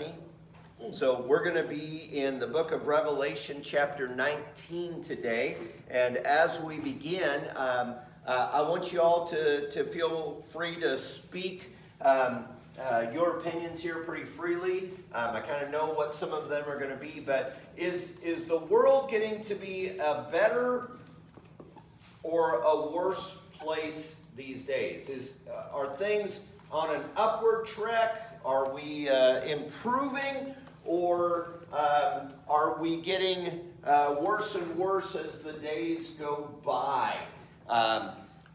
company. So we're going to be in the book of Revelation chapter 19 today. And as we begin, I want you all to feel free to speak your opinions here pretty freely. I kind of know what some of them are going to be, but is the world getting to be a better or a worse place these days? Are things on an upward trek? Are we improving, or are we getting worse and worse as the days go by?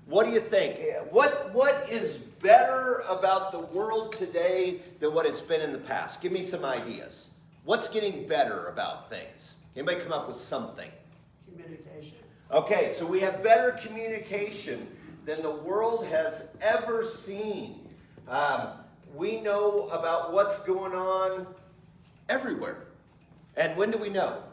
What do you think? What is better about the world today than what it's been in the past? Give me some ideas. What's getting better about things? Anybody come up with something? Communication. Okay, so we have better communication than the world has ever seen. We know about what's going on everywhere. And when do we know?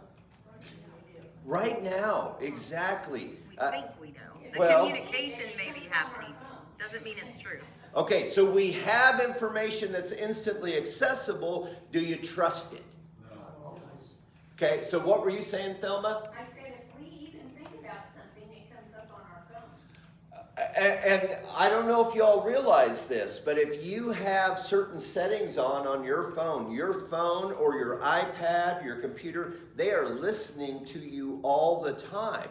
Right now, exactly. We think we know. The well- communication may be happening. Doesn't mean it's true. Okay, so we have information that's instantly accessible. Do you trust it? Not always. Okay, so what were you saying, Thelma? I said if we even think about something, it comes up on our phone. And I don't know if y'all realize this, but if you have certain settings on your phone or your iPad, your computer, they are listening to you all the time.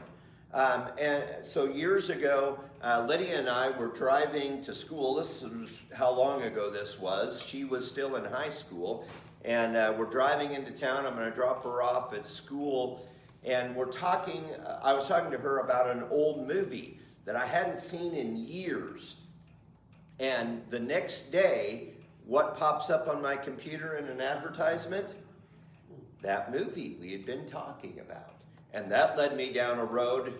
And so years ago, Lydia and I were driving to school. This was how long ago this was. She was still in high school. And we're driving into town. I'm going to drop her off at school. And I was talking to her about an old movie that I hadn't seen in years. And the next day, what pops up on my computer in an advertisement? That movie we had been talking about. And that led me down a road,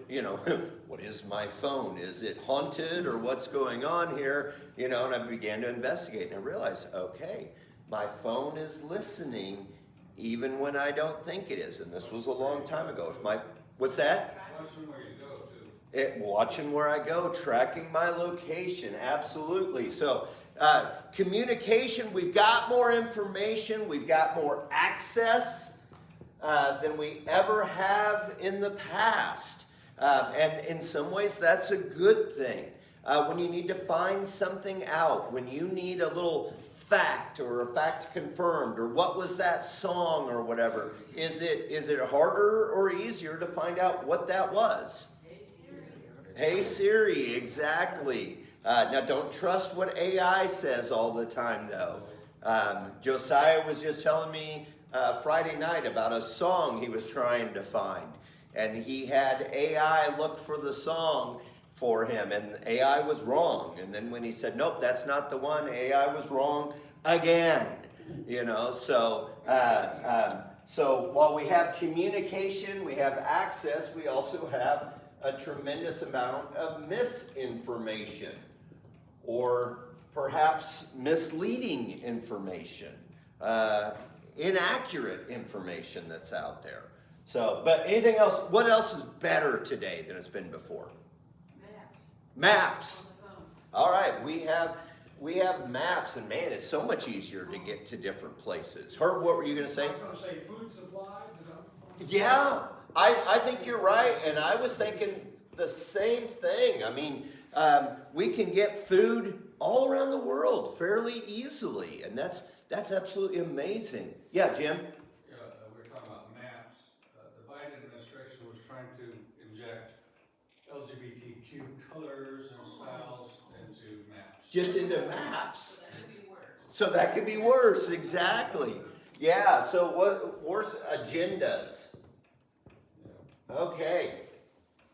what is my phone? Is it haunted or what's going on here? And I began to investigate and I realized, okay, my phone is listening even when I don't think it is. And this was a long time ago. What's that? Watching where you go, too. Watching where I go, tracking my location, absolutely. So communication, we've got more information, we've got more access than we ever have in the past. And in some ways, that's a good thing. When you need to find something out, when you need a little fact or a fact confirmed, or what was that song or whatever, is it harder or easier to find out what that was? Hey Siri, exactly. Now don't trust what AI says all the time though. Josiah was just telling me Friday night about a song he was trying to find. And he had AI look for the song for him, and AI was wrong. And then when he said, nope, that's not the one, AI was wrong again. So while we have communication, we have access, we also have a tremendous amount of misinformation, or perhaps misleading information, inaccurate information that's out there. So, but anything else? What else is better today than it's been before? Maps. All right, we have maps, and man, it's so much easier to get to different places. Herb, what were you going to say? I was going to say food supply. Yeah, I think you're right, and I was thinking the same thing. I mean, we can get food all around the world fairly easily, and that's absolutely amazing. Yeah, Jim? We were talking about maps. The Biden administration was trying to inject LGBTQ colors and styles into maps. Just into maps. So that could be worse, exactly. Yeah, so what worse agendas? Okay.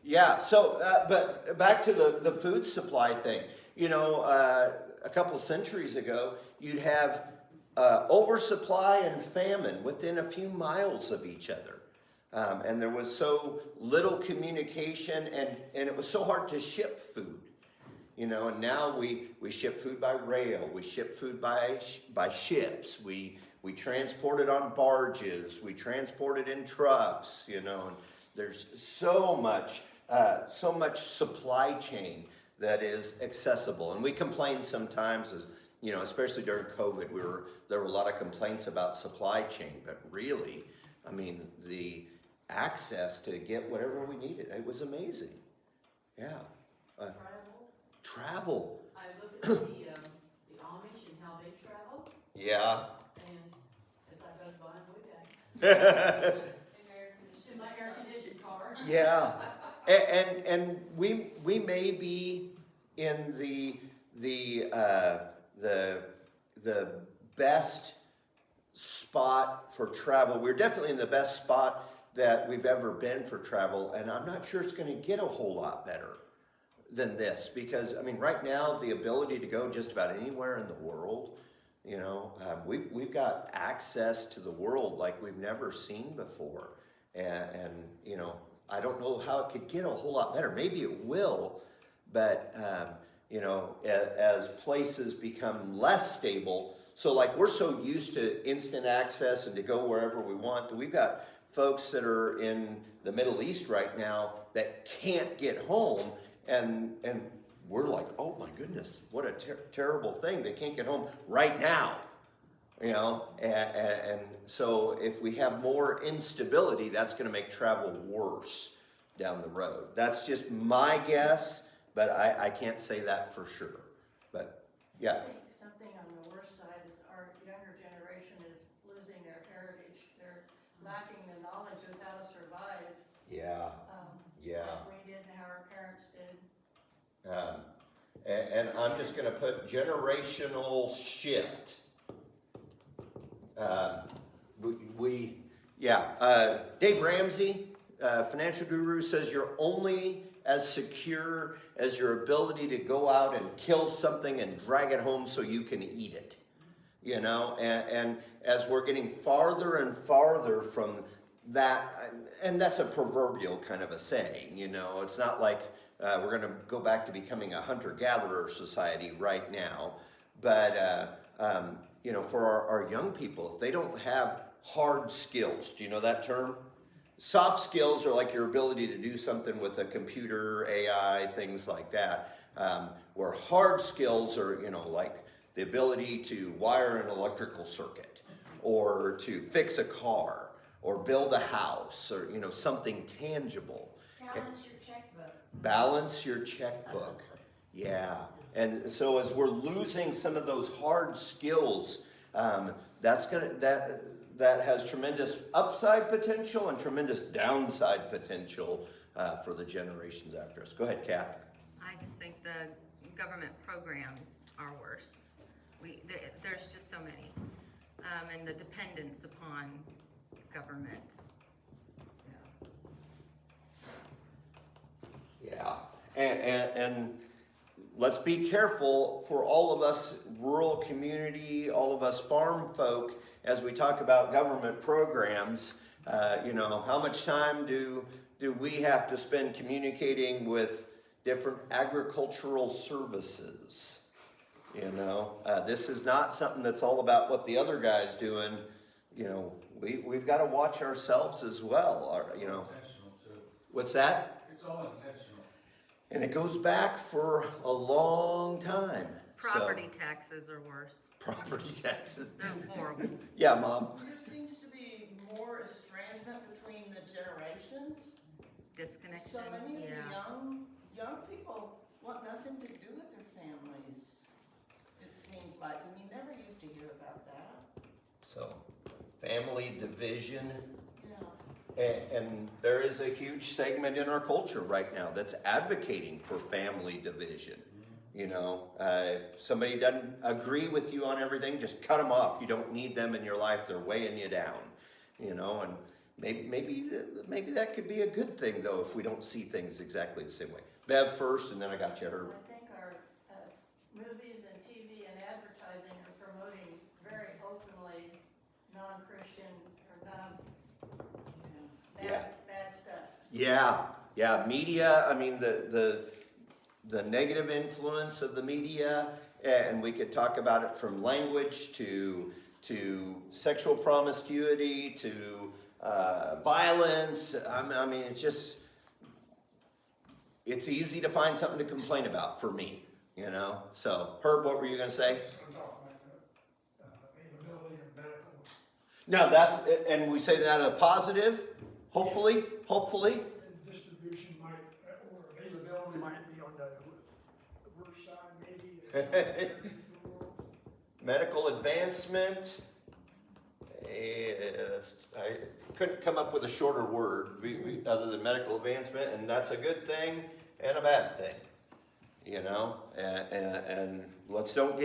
Yeah, so, but back to the food supply thing. A couple centuries ago, you'd have oversupply and famine within a few miles of each other. And there was so little communication, and it was so hard to ship food. And now we ship food by rail, we ship food by ships, we transport it on barges, we transport it in trucks, and there's so much supply chain that is accessible. And we complain sometimes you know, especially during COVID, there were a lot of complaints about supply chain, but really, I mean, the access to get whatever we needed, it was amazing. Yeah. Travel. I look at the Amish and how they travel, Yeah. and as I goes by, we got in my air conditioned car. Yeah. And we may be in the best spot for travel. We're definitely in the best spot that we've ever been for travel, and I'm not sure it's going to get a whole lot better than this, because I mean, right now the ability to go just about anywhere in the world, you know, we've got access to the world like we've never seen before, and you know, I don't know how it could get a whole lot better. Maybe it will, but you know, as places become less stable, so like we're so used to instant access and to go wherever we want, we've got folks that are in the Middle East right now that can't get home, and we're like, oh my goodness, what a terrible thing. They can't get home right now, you know, and so if we have more instability, that's going to make travel worse down the road. That's just my guess, but I can't say that for sure. But yeah. I think something on the worst side is our younger generation is losing their heritage. They're lacking the knowledge of how to survive. Yeah. Yeah. Like we did and how our parents did. And I'm just going to put generational shift. Dave Ramsey, financial guru, says you're only as secure as your ability to go out and kill something and drag it home so you can eat it. You know, and as we're getting farther and farther from that, and that's a proverbial kind of a saying, you know, it's not like we're going to go back to becoming a hunter-gatherer society right now, but you know, for our young people, if they don't have hard skills, do you know that term? Soft skills are like your ability to do something with a computer, AI, things like that, where hard skills are, you know, like the ability to wire an electrical circuit, or to fix a car, or build a house, or, you know, something tangible. Balance your checkbook. Balance your checkbook. Yeah. And so as we're losing some of those hard skills, that has tremendous upside potential and tremendous downside potential for the generations after us. Go ahead, Kat. I just think the government programs are worse. There's just so many, and the dependence upon government. Yeah, and let's be careful for all of us rural community, all of us farm folk, as we talk about government programs. You know, how much time do we have to spend communicating with different agricultural services? You know, this is not something that's all about what the other guy's doing. You know, we've got to watch ourselves as well. You know, Intentional too. what's that? It's all intentional. And it goes back for a long time. Property taxes are worse. Property taxes. They're horrible. Yeah, Mom. There seems to be more estrangement between the generations. Disconnection. So many of Yeah. the young people want nothing to do with their families. It seems like, and you never used to hear about that. So, family division. Yeah. And there is a huge segment in our culture right now that's advocating for family division. You know, if somebody doesn't agree with you on everything, just cut them off. You don't need them in your life. They're weighing you down. You know, and maybe that could be a good thing, though, if we don't see things exactly the same way. Bev first, and then I got you, Herb. I think our movies and TV and advertising are promoting very openly non-Christian or bad stuff. Yeah, media, I mean, the negative influence of the media, and we could talk about it from language to sexual promiscuity to violence. I mean, it's easy to find something to complain about for me, you know? So, Herb, what were you going to say? I'm talking Now that's, and we say that a positive, hopefully. And distribution might, or availability might be on the worst side maybe. Medical advancement. I couldn't come up with a shorter word other than medical advancement, and that's a good thing and a bad thing, you know. And let's don't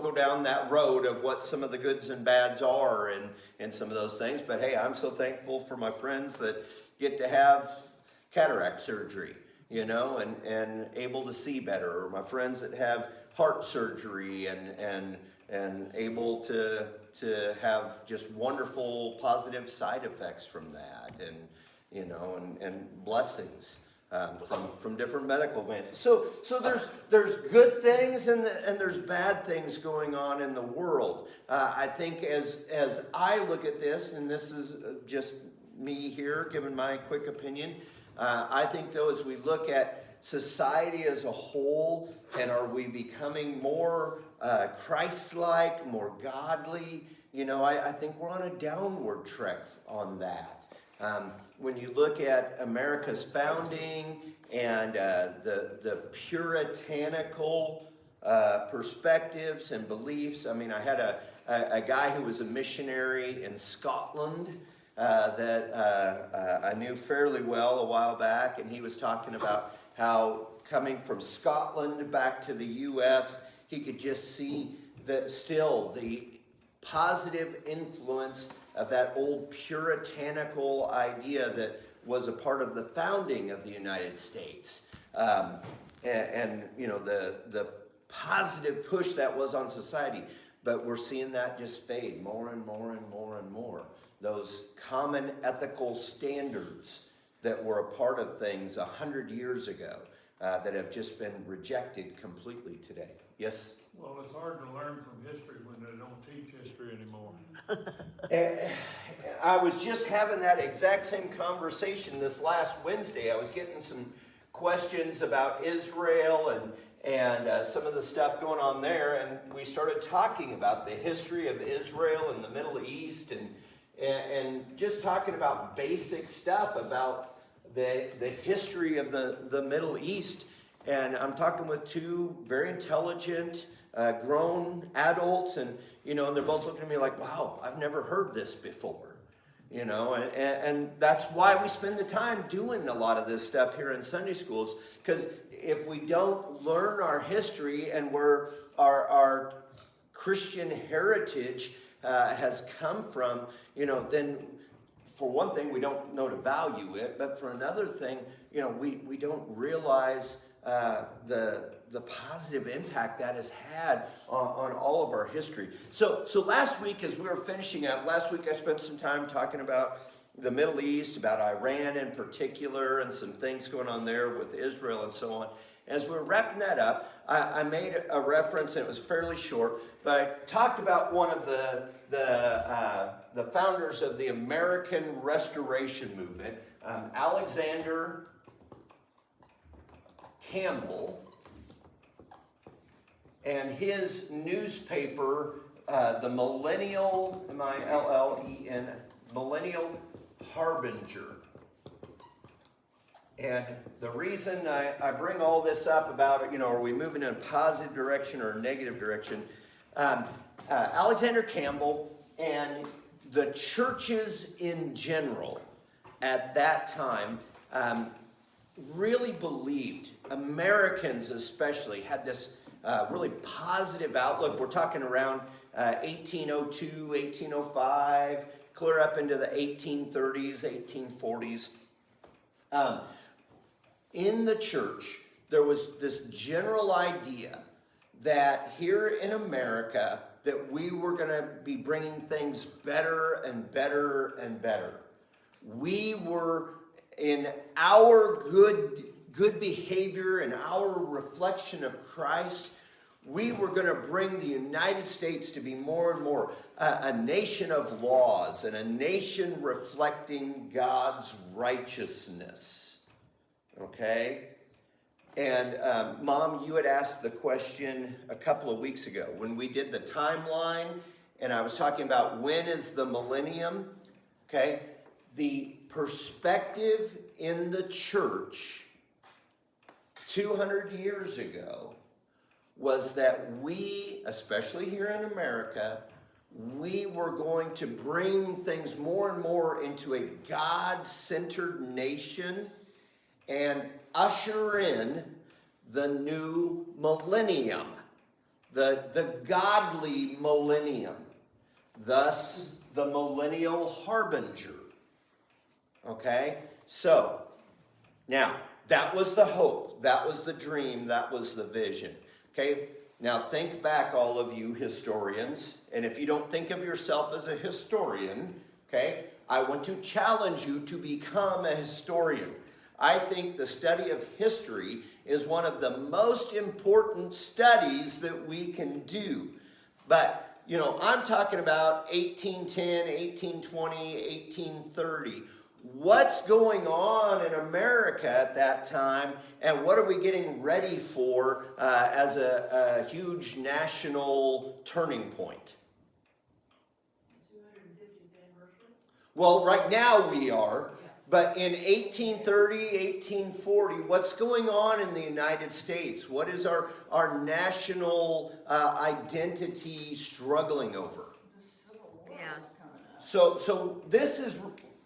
go down that road of what some of the goods and bads are and some of those things. But hey, I'm so thankful for my friends that get to have cataract surgery, you know, and able to see better, or my friends that have heart surgery and able to have just wonderful positive side effects from that, and you know, and blessings from different medical advances. So there's good things and there's bad things going on in the world. I think as I look at this, and this is just me here giving my quick opinion, I think though, as we look at society as a whole, and are we becoming more Christ-like, more godly? You know, I think we're on a downward trek on that. When you look at America's founding and the puritanical perspectives and beliefs, I mean, I had a guy who was a missionary in Scotland that I knew fairly well a while back, and he was talking about how coming from Scotland back to the U.S., he could just see the positive influence of that old puritanical idea that was a part of the founding of the United States. And you know, the positive push that was on society. But we're seeing that just fade more and more and more and more. Those common ethical standards that were a part of things 100 years ago that have just been rejected completely today. Yes? Well, it's hard to learn from history when they don't teach history anymore. I was just having that exact same conversation this last Wednesday. I was getting some questions about Israel and some of the stuff going on there, and we started talking about the history of Israel and the Middle East, and just talking about basic stuff about the history of the Middle East. And I'm talking with two very intelligent, grown adults, and you know, and they're both looking at me like, wow, I've never heard this before. You know, and that's why we spend the time doing a lot of this stuff here in Sunday schools, because if we don't learn our history and where our Christian heritage has come from, you know, then for one thing, we don't know to value it, but for another thing, you know, we don't realize the positive impact that has had on all of our history. So last week, as we were finishing up, last week I spent some time talking about the Middle East, about Iran in particular, and some things going on there with Israel and so on. As we were wrapping that up, I made a reference, and it was fairly short, but I talked about one of the founders of the American Restoration Movement, Alexander Campbell, and his newspaper, the Millennial, M-I-L-L-E-N, Millennial Harbinger. And the reason I bring all this up about, you know, are we moving in a positive direction or a negative direction? Alexander Campbell and the churches in general at that time really believed, Americans especially, had this really positive outlook. We're talking around 1802, 1805, clear up into the 1830s, 1840s. In the church, there was this general idea that here in America, that we were going to be bringing things better and better and better. We were, in our good behavior and our reflection of Christ, we were going to bring the United States to be more and more a nation of laws and a nation reflecting God's righteousness. Okay? And Mom, you had asked the question a couple of weeks ago when we did the timeline, and I was talking about when is the millennium, okay? The perspective in the church 200 years ago was that we, especially here in America, we were going to bring things more and more into a God-centered nation and usher in the new millennium, the godly millennium, thus the millennial harbinger. Okay? So, now, that was the hope, that was the dream, that was the vision. Okay? Now think back, all of you historians, and if you don't think of yourself as a historian, okay, I want to challenge you to become a historian. I think the study of history is one of the most important studies that we can do. But, you know, I'm talking about 1810, 1820, 1830. What's going on in America at that time, and what are we getting ready for as a huge national turning point? 250th anniversary? Well, right now we are, but in 1830, 1840, what's going on in the United States? What is our national identity struggling over? The Civil War Yeah. is coming up. So this is,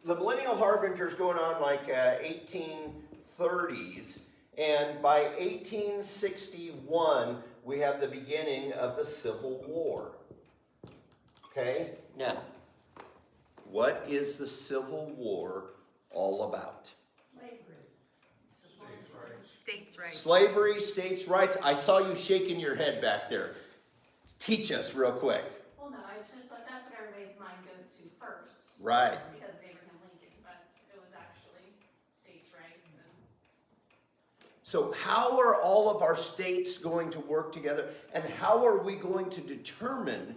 the millennial harbinger is going on like 1830s, and by 1861 we have the beginning of the Civil War. Okay, now what is the Civil War all about? Slavery. States' rights. States' rights. Slavery, states' rights. I saw you shaking your head back there. Teach us real quick. Well, no, it's just like, that's what everybody's mind goes to first. Right. Because of Abraham Lincoln, but it was actually states' rights and. So how are all of our states going to work together, and how are we going to determine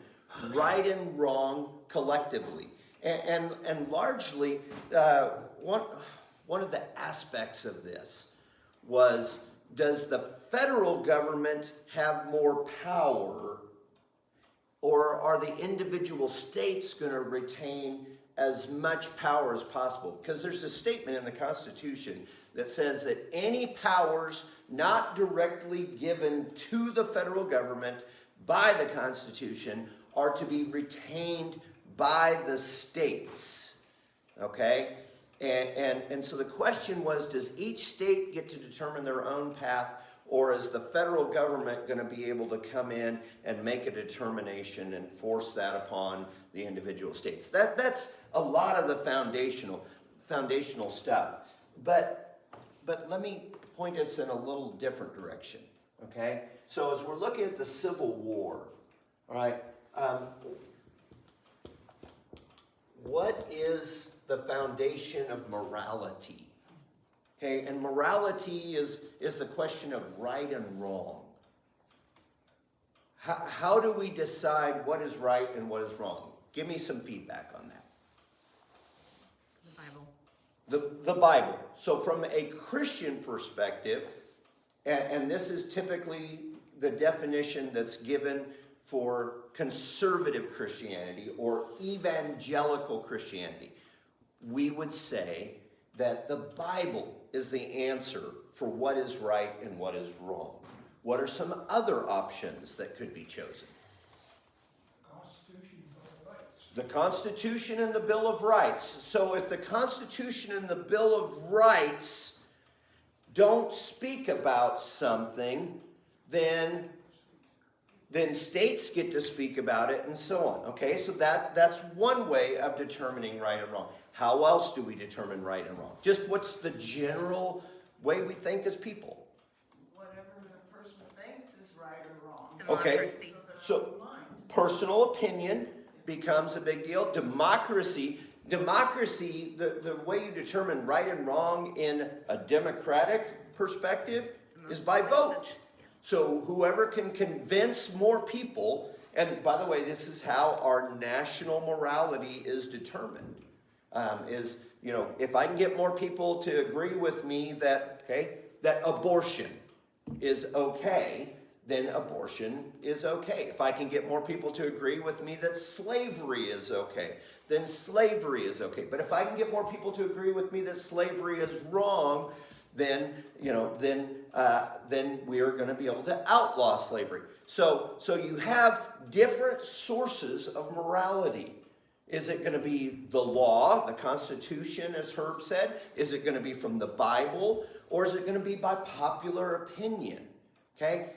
right and wrong collectively? And largely, one of the aspects of this was, does the federal government have more power, or are the individual states going to retain as much power as possible? Because there's a statement in the Constitution that says that any powers not directly given to the federal government by the Constitution are to be retained by the states. Okay? And so the question was, does each state get to determine their own path, or is the federal government going to be able to come in and make a determination and force that upon the individual states? That's a lot of the foundational stuff. But let me point us in a little different direction, okay? So as we're looking at the Civil War, all right, what is the foundation of morality? Okay, and morality is the question of right and wrong. How do we decide what is right and what is wrong? Give me some feedback on that. The Bible. The Bible. So from a Christian perspective, and this is typically the definition that's given for conservative Christianity or evangelical Christianity, we would say that the Bible is the answer for what is right and what is wrong. What are some other options that could be chosen? Constitution, Bill of Rights. The Constitution and the Bill of Rights. So if the Constitution and the Bill of Rights don't speak about something, then states get to speak about it, and so on. Okay, so that's one way of determining right and wrong. How else do we determine right and wrong? Just what's the general way we think as people? Whatever the person thinks is right or wrong. Okay, Democracy. so Mind. personal opinion becomes a big deal. Democracy, the way you determine right and wrong in a democratic perspective is by vote. So whoever can convince more people, and by the way, this is how our national morality is determined, is, you know, if I can get more people to agree with me that abortion is okay, then abortion is okay. If I can get more people to agree with me that slavery is okay, then slavery is okay. But if I can get more people to agree with me that slavery is wrong, then then we are going to be able to outlaw slavery. So you have different sources of morality. Is it going to be the law, the Constitution, as Herb said? Is it going to be from the Bible? Or is it going to be by popular opinion? Okay?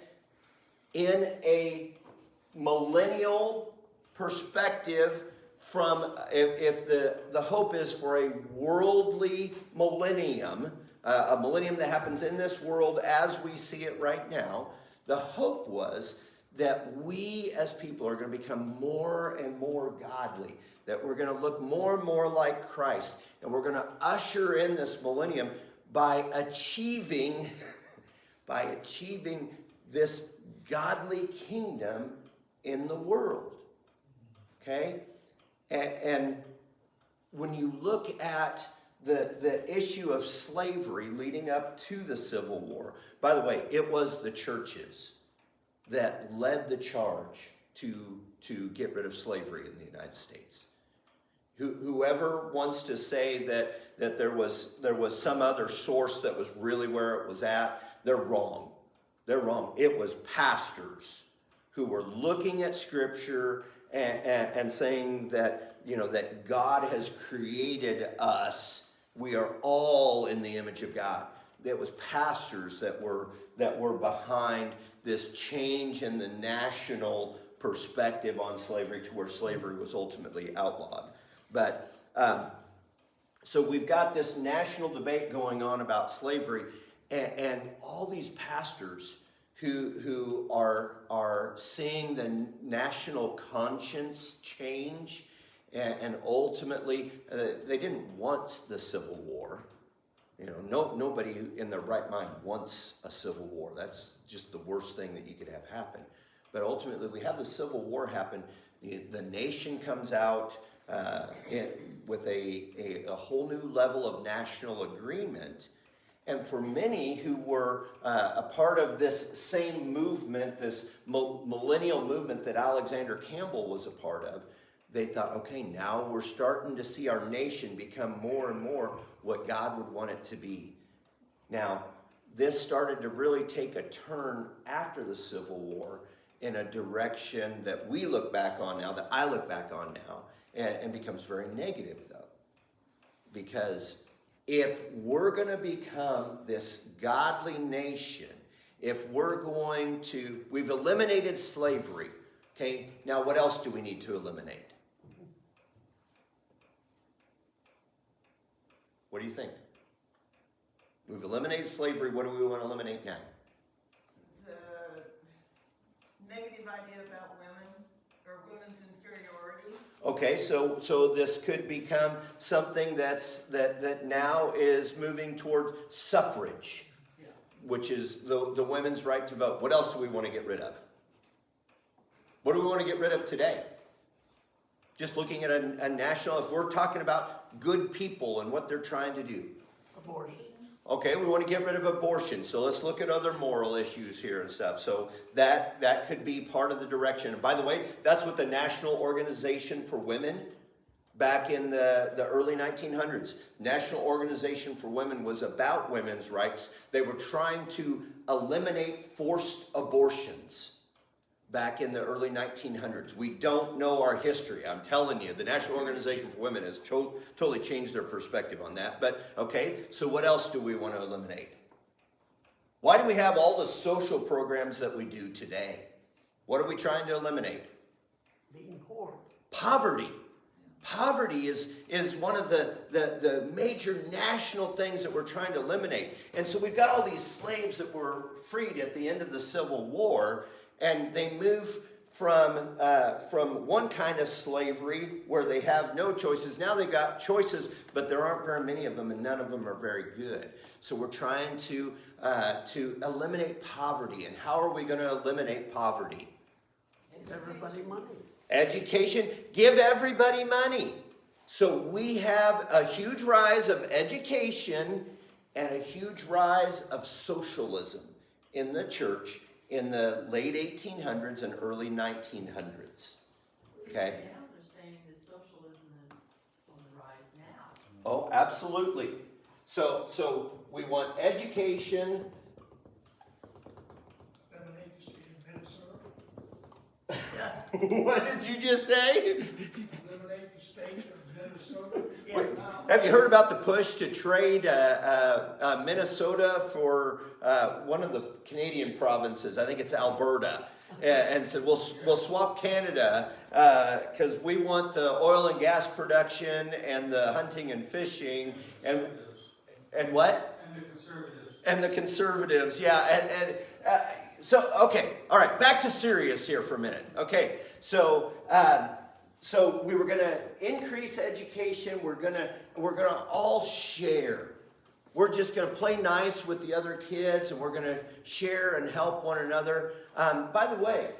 In a millennial perspective, from if the hope is for a worldly millennium, a millennium that happens in this world as we see it right now, the hope was that we as people are going to become more and more godly, that we're going to look more and more like Christ, and we're going to usher in this millennium by achieving this godly kingdom in the world. Okay? And when you look at the issue of slavery leading up to the Civil War, by the way, it was the churches that led the charge to get rid of slavery in the United States. Whoever wants to say that there was some other source that was really where it was at, they're wrong. They're wrong. It was pastors who were looking at Scripture and saying that, that God has created us. We are all in the image of God. It was pastors that were behind this change in the national perspective on slavery to where slavery was ultimately outlawed. But so we've got this national debate going on about slavery, and all these pastors who are seeing the national conscience change, and ultimately they didn't want the Civil War. Nobody in their right mind wants a civil war. That's just the worst thing that you could have happen. But ultimately, we have the Civil War happen. The nation comes out with a whole new level of national agreement. And for many who were a part of this same movement, this millennial movement that Alexander Campbell was a part of, they thought, okay, now we're starting to see our nation become more and more what God would want it to be. Now, this started to really take a turn after the Civil War in a direction that we look back on now, that I look back on now, and becomes very negative, though. Because if we're going to become this godly nation, if we've eliminated slavery, okay, now what else do we need to eliminate? What do you think? We've eliminated slavery. What do we want to eliminate now? The negative idea about women or women's inferiority. Okay, so this could become something that now is moving toward suffrage, which is the women's right to vote. What else do we want to get rid of? What do we want to get rid of today? Just looking at a national, if we're talking about good people and what they're trying to do. Abortion. Okay, we want to get rid of abortion. So let's look at other moral issues here and stuff. So that could be part of the direction. And by the way, that's what the National Organization for Women back in the early 1900s. National Organization for Women was about women's rights. They were trying to eliminate forced abortions back in the early 1900s. We don't know our history. I'm telling you, the National Organization for Women has totally changed their perspective on that. But, okay, so what else do we want to eliminate? Why do we have all the social programs that we do today? What are we trying to eliminate? Being poor. Poverty. Poverty is one of the major national things that we're trying to eliminate. And so we've got all these slaves that were freed at the end of the Civil War, and they move from one kind of slavery where they have no choices. Now they've got choices, but there aren't very many of them, and none of them are very good. So we're trying to eliminate poverty. And how are we going to eliminate poverty? Give everybody money. Education, give everybody money. So we have a huge rise of education and a huge rise of socialism in the church in the late 1800s and early 1900s. Okay? Now they're saying that socialism is on the rise now. Oh, absolutely. So we want education. Eliminate the state of Minnesota. What did you just say? Eliminate the state of Minnesota. Have you heard about the push to trade Minnesota for one of the Canadian provinces? I think it's Alberta. And said we'll swap Canada because we want the oil and gas production and the hunting and fishing and what? And the conservatives. And the conservatives, yeah. So okay, all right. Back to serious here for a minute. Okay, so we were gonna increase education. We're gonna all share. We're just going to play nice with the other kids, and we're going to share and help one another. By the way,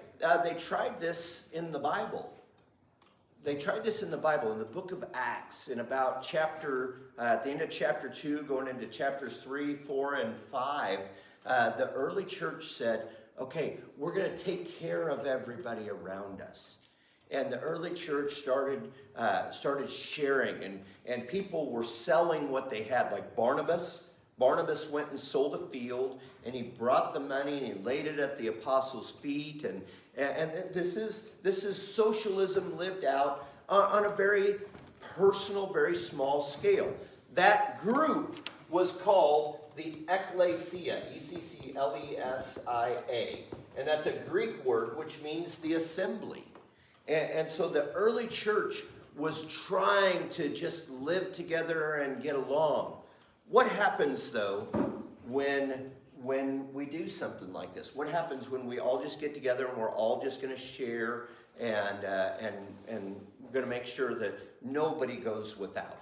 they tried this in the Bible. They tried this in the Bible, in the book of Acts, in about at the end of chapter 2, going into chapters 3, 4, and 5. The early church said, okay, we're going to take care of everybody around us. And the early church started sharing, and people were selling what they had, like Barnabas. Barnabas went and sold a field, and he brought the money and he laid it at the apostles' feet. And this is socialism lived out on a very personal, very small scale. That group was called the Ecclesia, Ecclesia, and that's a Greek word which means the assembly. And so the early church was trying to just live together and get along. What happens, though, when we do something like this? What happens when we all just get together and we're all just going to share and we're going to make sure that nobody goes without?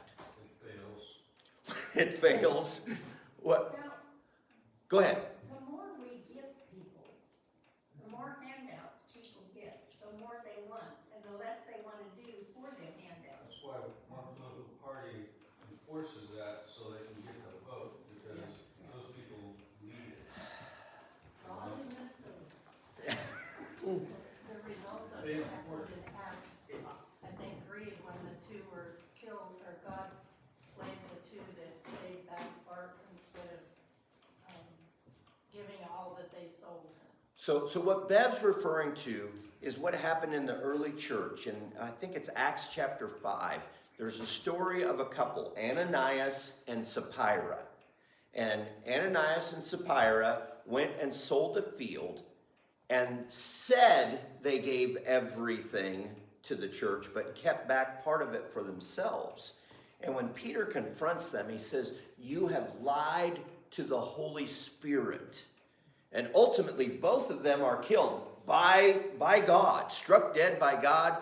It fails. It fails. What? Now, Go ahead. the more we give people, the more handouts people get, the more they want, and the less they want to do for the handouts. That's why one political party enforces that so they can get the vote, because those people need it. All in Minnesota. The result of They what enforce happened in Acts, I think Greed, when the two were killed, or God slayed the two that stayed back apart instead of giving all that they sold. So what Bev's referring to is what happened in the early church, and I think it's Acts chapter 5. There's a story of a couple, Ananias and Sapphira. And Ananias and Sapphira went and sold a field and said they gave everything to the church, but kept back part of it for themselves. And when Peter confronts them, he says, "You have lied to the Holy Spirit." And ultimately, both of them are killed by God, struck dead by God,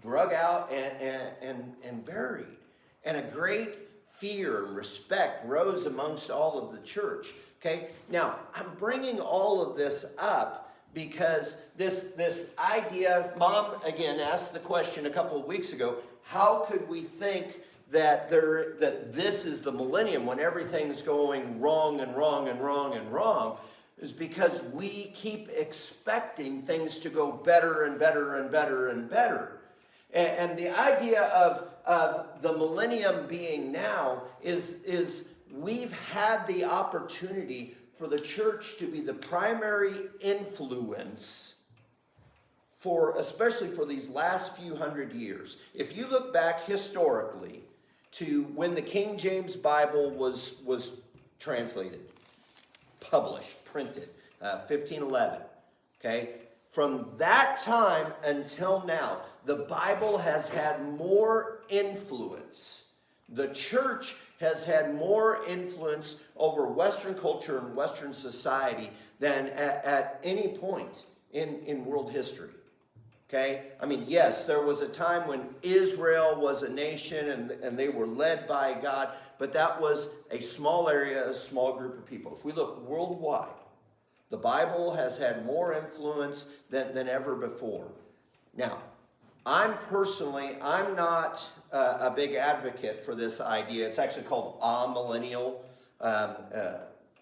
drug out and buried. And a great fear and respect rose amongst all of the church. Okay, now I'm bringing all of this up because this idea, Mom again asked the question a couple of weeks ago, how could we think that this is the millennium when everything's going wrong and wrong and wrong and wrong? Is because we keep expecting things to go better and better and better and better. And the idea of the millennium being now is we've had the opportunity for the church to be the primary influence especially for these last few hundred years. If you look back historically to when the King James Bible was translated, published, printed, 1511, okay? From that time until now, the Bible has had more influence. The church has had more influence over Western culture and Western society than at any point in world history. Okay? I mean, yes, there was a time when Israel was a nation and they were led by God, but that was a small area, a small group of people. If we look worldwide, the Bible has had more influence than ever before. Now, I'm not a big advocate for this idea. It's actually called amillennial.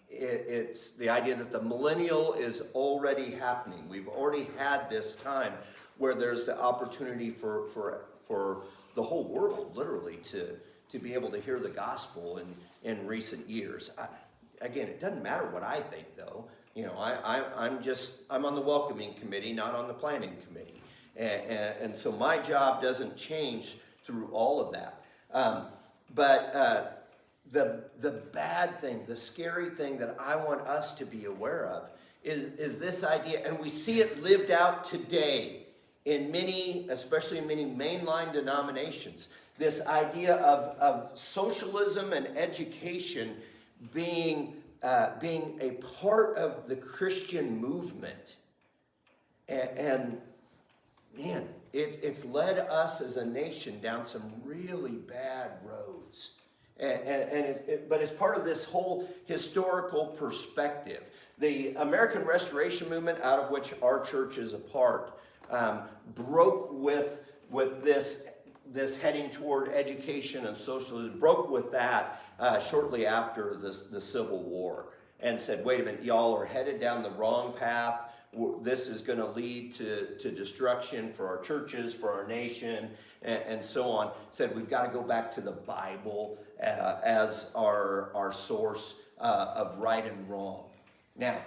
it's the idea that the millennial is already happening. We've already had this time where there's the opportunity for the whole world, literally, to be able to hear the gospel in recent years. Again, it doesn't matter what I think, though. You know, I'm on the welcoming committee, not on the planning committee. And so my job doesn't change through all of that. But the bad thing, the scary thing that I want us to be aware of is this idea, and we see it lived out today in many, especially in many mainline denominations, this idea of socialism and education being a part of the Christian movement. And man, it's led us as a nation down some really bad roads. But it's part of this whole historical perspective. The American Restoration Movement, out of which our church is a part, broke with this heading toward education and socialism, broke with that shortly after the Civil War, and said, wait a minute, y'all are headed down the wrong path. This is going to lead to destruction for our churches, for our nation, and so on. Said we've got to go back to the Bible as our source of right and wrong. Now,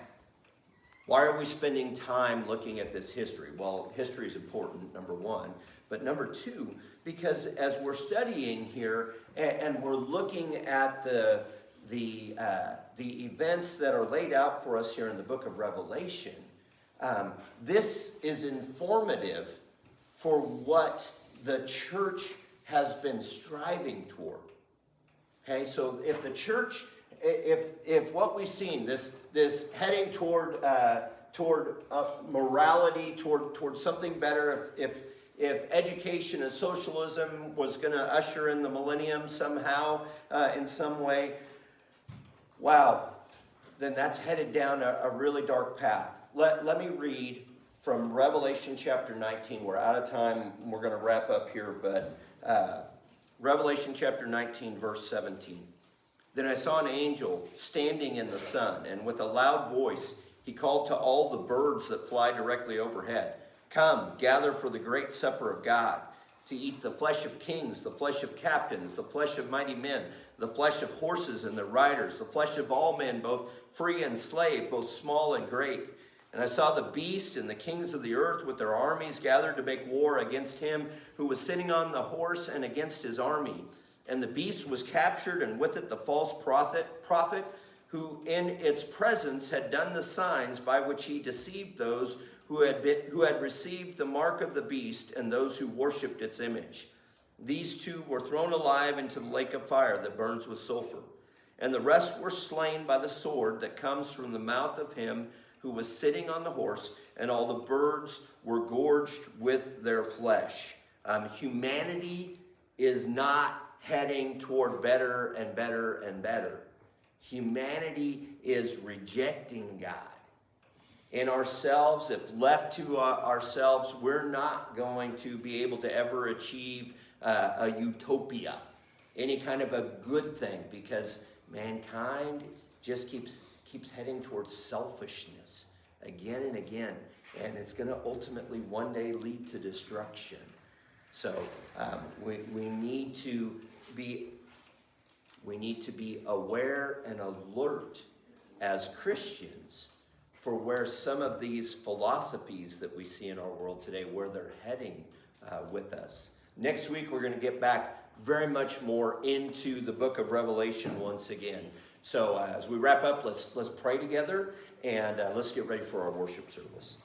why are we spending time looking at this history? Well, history is important, number one. But number two, because as we're studying here and we're looking at the events that are laid out for us here in the book of Revelation, this is informative for what the church has been striving toward. Okay, so if the church, if what we've seen, this heading toward morality, toward something better, if education and socialism was going to usher in the millennium somehow, in some way, wow, then that's headed down a really dark path. Let me read from Revelation chapter 19. We're out of time. We're going to wrap up here, but Revelation chapter 19, verse 17. Then I saw an angel standing in the sun, and with a loud voice he called to all the birds that fly directly overhead, "Come, gather for the great supper of God, to eat the flesh of kings, the flesh of captains, the flesh of mighty men, the flesh of horses and their riders, the flesh of all men, both free and slave, both small and great. And I saw the beast and the kings of the earth with their armies gathered to make war against him who was sitting on the horse and against his army. And the beast was captured, and with it the false prophet who in its presence had done the signs by which he deceived those who had received the mark of the beast and those who worshipped its image. These two were thrown alive into the lake of fire that burns with sulfur. And the rest were slain by the sword that comes from the mouth of him who was sitting on the horse, and all the birds were gorged with their flesh." Humanity is not heading toward better and better and better. Humanity is rejecting God. In ourselves, if left to ourselves, we're not going to be able to ever achieve a utopia, any kind of a good thing, because mankind just keeps heading towards selfishness again and again, and it's going to ultimately one day lead to destruction. So we need to be aware and alert as Christians for where some of these philosophies that we see in our world today, where they're heading with us. Next week, we're going to get back very much more into the book of Revelation once again. So as we wrap up, let's pray together, and let's get ready for our worship service.